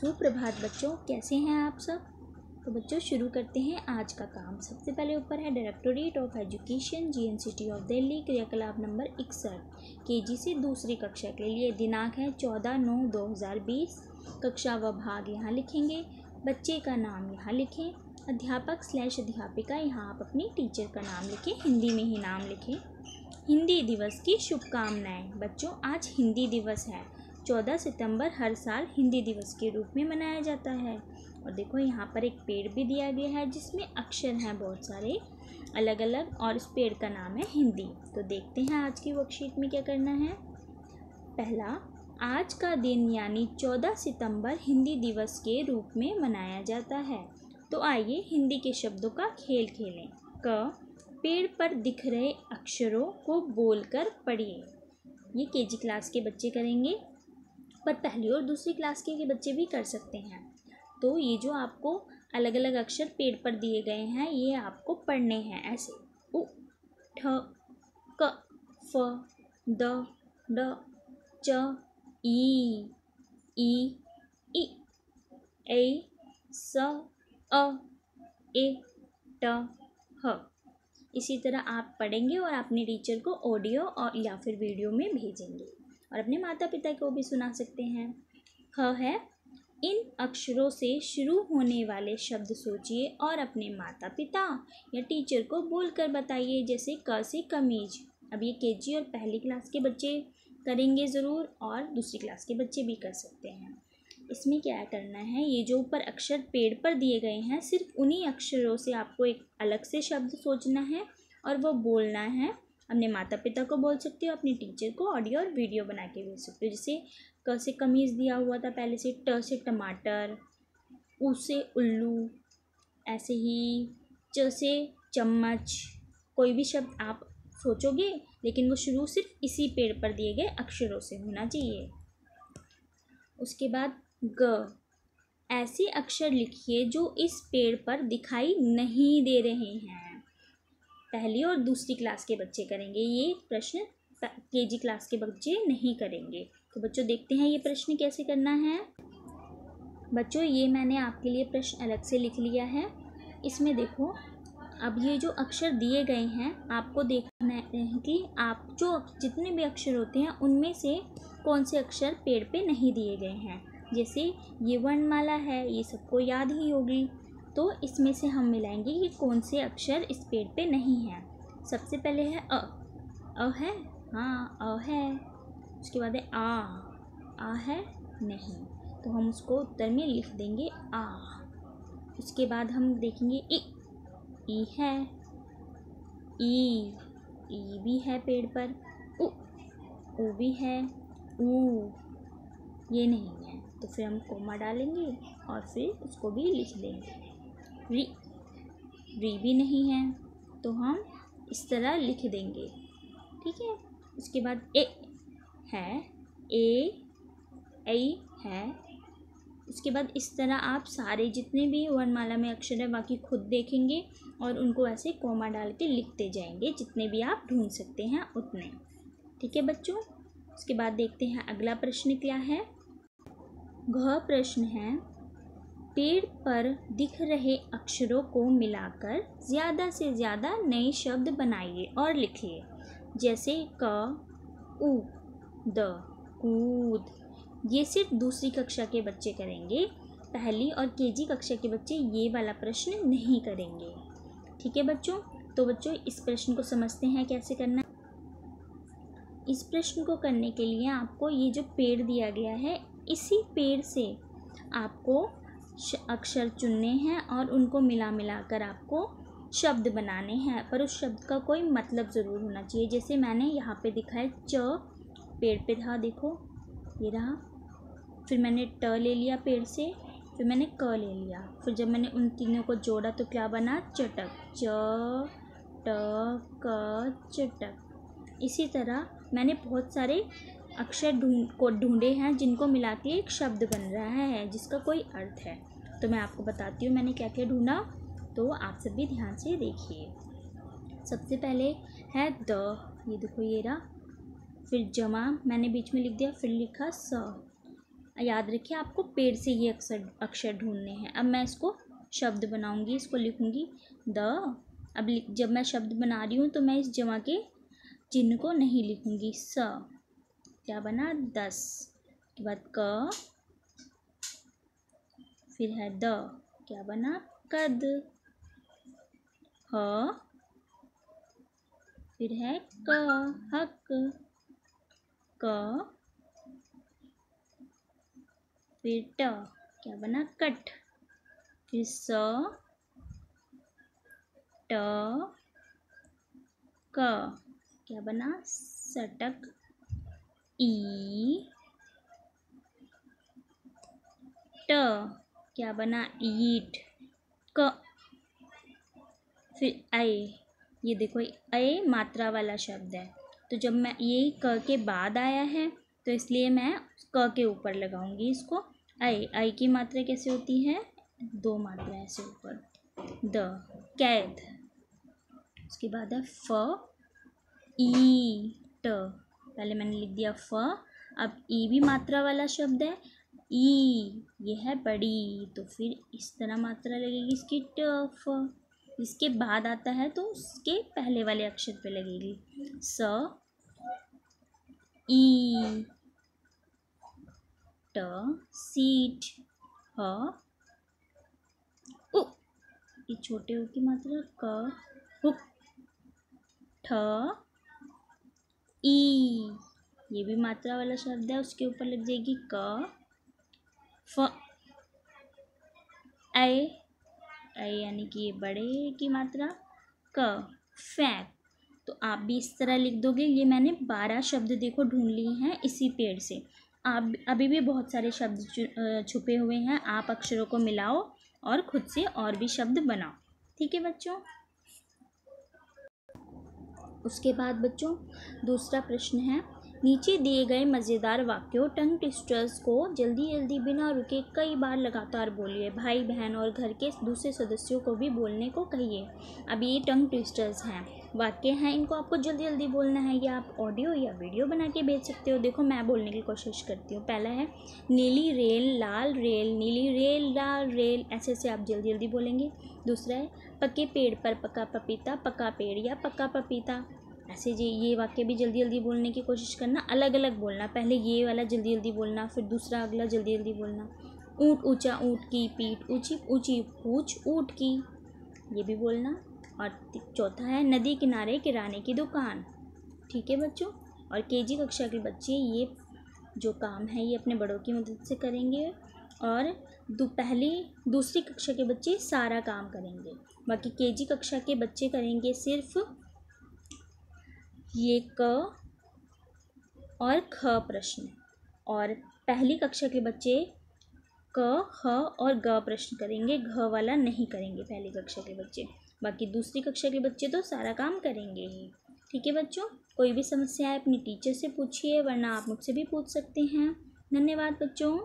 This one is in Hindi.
सुप्रभात बच्चों, कैसे हैं आप सब। तो बच्चों शुरू करते हैं आज का काम। सबसे पहले ऊपर है directorate of education GNCT of Delhi, क्रियाकलाप नंबर 61 KG से दूसरी कक्षा के लिए। दिनांक है 14/9/2020। कक्षा व भाग यहाँ लिखेंगे, बच्चे का नाम यहाँ लिखें, अध्यापक/अध्यापिका यहाँ आप अपनी टीचर का नाम लिखें, हिंदी में ही नाम लिखें। हिंदी दिवस की शुभकामनाएं। बच्चों आज हिंदी दिवस है। 14 सितंबर हर साल हिंदी दिवस के रूप में मनाया जाता है। और देखो यहाँ पर एक पेड़ भी दिया गया है जिसमें अक्षर हैं बहुत सारे अलग अलग, और इस पेड़ का नाम है हिंदी। तो देखते हैं आज की वर्कशीट में क्या करना है। पहला, आज का दिन यानी 14 सितंबर हिंदी दिवस के रूप में मनाया जाता है। तो आइए हिंदी के शब्दों का खेल खेलें। क, पेड़ पर दिख रहे अक्षरों को बोलकर पढ़िए। ये KG क्लास के बच्चे करेंगे, पर पहली और दूसरी क्लास के बच्चे भी कर सकते हैं। तो ये जो आपको अलग अलग अक्षर पेड़ पर दिए गए हैं, ये आपको पढ़ने हैं ऐसे। उ, ठ, क, फ, द, ड, च, ई, ई, ए, स, अ, ए, ट, ह। इसी तरह आप पढ़ेंगे और अपने टीचर को ऑडियो और या फिर वीडियो में भेजेंगे, और अपने माता पिता को भी सुना सकते हैं। ह है, इन अक्षरों से शुरू होने वाले शब्द सोचिए और अपने माता पिता या टीचर को बोलकर बताइए। जैसे क से कमीज। अब ये KG और पहली क्लास के बच्चे करेंगे ज़रूर, और दूसरी क्लास के बच्चे भी कर सकते हैं। इसमें क्या करना है, ये जो ऊपर अक्षर पेड़ पर दिए गए हैं, सिर्फ उन्हीं अक्षरों से आपको एक अलग से शब्द सोचना है और वो बोलना है। अपने माता पिता को बोल सकते हो, अपने टीचर को ऑडियो और वीडियो बना के भेज सकते हो। जैसे क से कमीज़ दिया हुआ था पहले से, ट से टमाटर, उ से उल्लू, ऐसे ही च से चम्मच। कोई भी शब्द आप सोचोगे, लेकिन वो शुरू सिर्फ इसी पेड़ पर दिए गए अक्षरों से होना चाहिए। उसके बाद ग, ऐसे अक्षर लिखिए जो इस पेड़ पर दिखाई नहीं दे रहे हैं। पहली और दूसरी क्लास के बच्चे करेंगे ये प्रश्न, KG क्लास के बच्चे नहीं करेंगे। तो बच्चों देखते हैं ये प्रश्न कैसे करना है। बच्चों ये मैंने आपके लिए प्रश्न अलग से लिख लिया है। इसमें देखो, अब ये जो अक्षर दिए गए हैं, आपको देखना है कि आप जो जितने भी अक्षर होते हैं उनमें से कौन से अक्षर पेड़ पे नहीं दिए गए हैं। जैसे ये वर्णमाला है, ये सबको याद ही होगी। तो इसमें से हम मिलाएंगे कि कौन से अक्षर इस पेड़ पे नहीं हैं। सबसे पहले है अ है, हाँ अ है। उसके बाद है आ है नहीं, तो हम उसको उत्तर में लिख देंगे आ। उसके बाद हम देखेंगे ई है, ई भी है पेड़ पर। उ भी है, ऊ ये नहीं है, तो फिर हम कोमा डालेंगे और फिर उसको भी लिख देंगे। री भी नहीं है, तो हम इस तरह लिख देंगे, ठीक है। उसके बाद ए है, ऐ है। उसके बाद इस तरह आप सारे जितने भी वर्णमाला में अक्षर है बाकी खुद देखेंगे और उनको ऐसे कोमा डाल के लिखते जाएंगे, जितने भी आप ढूंढ सकते हैं उतने, ठीक है बच्चों। उसके बाद देखते हैं अगला प्रश्न क्या है। घ प्रश्न है, पेड़ पर दिख रहे अक्षरों को मिलाकर ज़्यादा से ज़्यादा नए शब्द बनाइए और लिखिए। जैसे क, उ, द, कूद। ये सिर्फ दूसरी कक्षा के बच्चे करेंगे, पहली और KG कक्षा के बच्चे ये वाला प्रश्न नहीं करेंगे, ठीक है बच्चों। तो बच्चों इस प्रश्न को समझते हैं कैसे करना है। इस प्रश्न को करने के लिए आपको ये जो पेड़ दिया गया है, इसी पेड़ से आपको अक्षर चुनने हैं और उनको मिला कर आपको शब्द बनाने हैं, पर उस शब्द का कोई मतलब ज़रूर होना चाहिए। जैसे मैंने यहाँ पे दिखा है च, पेड़ पे था, देखो ये रहा। फिर मैंने ट ले लिया पेड़ से, फिर मैंने क ले लिया, फिर जब मैंने उन तीनों को जोड़ा तो क्या बना, चटक। च, ट, क, चटक। इसी तरह मैंने बहुत सारे अक्षर ढूंढे हैं जिनको मिला के एक शब्द बन रहा है जिसका कोई अर्थ है। तो मैं आपको बताती हूँ मैंने क्या क्या ढूंढा, तो आप सभी ध्यान से देखिए। सबसे पहले है द, ये देखो ये रहा। फिर जमा मैंने बीच में लिख दिया, फिर लिखा स। याद रखिए आपको पेड़ से ये अक्षर ढूंढने हैं। अब मैं इसको शब्द बनाऊंगी, इसको लिखूंगी द। अब जब मैं शब्द बना रही हूँ तो मैं इस जमा के चिन्ह को नहीं लिखूंगी। स क्या बना 10, के बाद क, फिर है द क्या बना कद, ह, फिर है क हक, क, फिर ट क्या बना कट, फिर स, ट, क क्या बना सटक, ई, ट क्या बना ईट, क, फिर अ। ये देखो अ मात्रा वाला शब्द है, तो जब मैं ये क के बाद आया है तो इसलिए मैं क के ऊपर लगाऊंगी इसको। अ की मात्रा कैसे होती है, 2 मात्रा ऐसे ऊपर। द कैद, उसके बाद है फ ई ट, पहले मैंने लिख दिया फ, अब ई भी मात्रा वाला शब्द है, ई ये है बड़ी, तो फिर इस तरह मात्रा लगेगी इसकी ट फ। इसके बाद आता है तो उसके पहले वाले अक्षर पे लगेगी स ई ट सीट, ह उ, ये छोटे उ की मात्रा क, हुक, ठ ई, ये भी मात्रा वाला शब्द है, उसके ऊपर लग जाएगी क, फ ऐ यानी कि ये बड़े की मात्रा क, फैक। तो आप भी इस तरह लिख दोगे। ये मैंने 12 शब्द देखो ढूंढ लिए हैं इसी पेड़ से। आप अभी भी बहुत सारे शब्द छुपे हुए हैं, आप अक्षरों को मिलाओ और खुद से और भी शब्द बनाओ। ठीक है बच्चों। उसके बाद बच्चों दूसरा प्रश्न है, नीचे दिए गए मज़ेदार वाक्यों टंग ट्विस्टर्स को जल्दी जल्दी बिना रुके कई बार लगातार बोलिए। भाई बहन और घर के दूसरे सदस्यों को भी बोलने को कहिए। अब ये टंग ट्विस्टर्स हैं, वाक्य हैं, इनको आपको जल्दी जल्दी बोलना है, या आप ऑडियो या वीडियो बना के भेज सकते हो। देखो मैं बोलने की कोशिश करती हूँ। पहला है नीली रेल लाल रेल, नीली रेल लाल रेल, ऐसे ऐसे आप जल्दी जल्दी बोलेंगे। दूसरा है पके पेड़ पर पका पपीता, पका पेड़ या पका पपीता, ऐसे जी ये वाक्य भी जल्दी जल्दी बोलने की कोशिश करना, अलग अलग बोलना, पहले ये वाला जल्दी जल्दी बोलना, फिर दूसरा अगला जल्दी जल्दी बोलना। ऊँट ऊंचा ऊँट की पीठ ऊंची ऊंची पूछ ऊँट की, ये भी बोलना। और चौथा है नदी किनारे किराने की दुकान। ठीक है बच्चों। और केजी कक्षा के बच्चे ये जो काम है ये अपने बड़ों की मदद से करेंगे, और दूसरी कक्षा के बच्चे सारा काम करेंगे, बाकी केजी कक्षा के बच्चे करेंगे सिर्फ ये क और ख प्रश्न, और पहली कक्षा के बच्चे क ह और ग प्रश्न करेंगे, घ वाला नहीं करेंगे पहली कक्षा के बच्चे। बाकी दूसरी कक्षा के बच्चे तो सारा काम करेंगे ही। ठीक है बच्चों। कोई भी समस्या है अपनी टीचर से पूछिए, वरना आप मुझसे भी पूछ सकते हैं। धन्यवाद बच्चों।